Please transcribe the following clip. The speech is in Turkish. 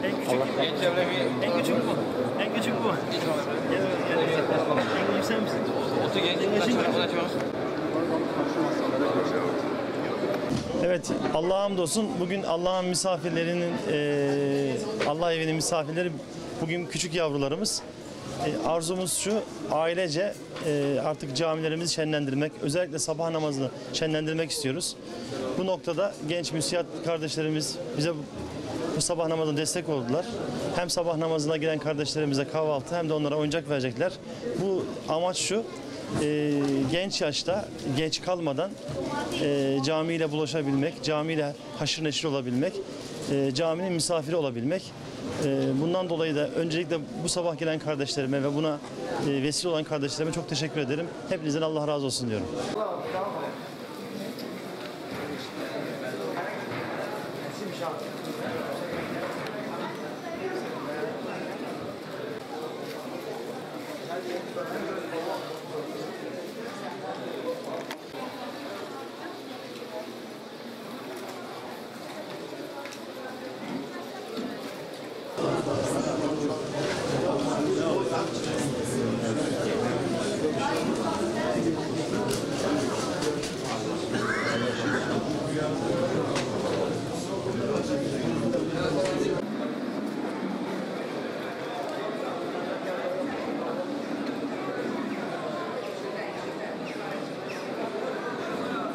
En küçük bu. En küçük bu. En küçük bu. En küçük sen misin? Evet, Allah'a hamdolsun. Bugün Allah'ın misafirlerinin, Allah evinin misafirleri bugün küçük yavrularımız. Arzumuz şu, ailece artık camilerimizi şenlendirmek, özellikle sabah namazını şenlendirmek istiyoruz. Bu noktada genç müsiyat kardeşlerimiz bize bu sabah namazına destek oldular. Hem sabah namazına gelen kardeşlerimize kahvaltı hem de onlara oyuncak verecekler. Bu amaç şu, genç yaşta geç kalmadan camiyle bulaşabilmek, camiyle haşır neşir olabilmek, caminin misafiri olabilmek. Bundan dolayı da öncelikle bu sabah gelen kardeşlerime ve buna vesile olan kardeşlerime çok teşekkür ederim. Hepinizden Allah razı olsun diyorum.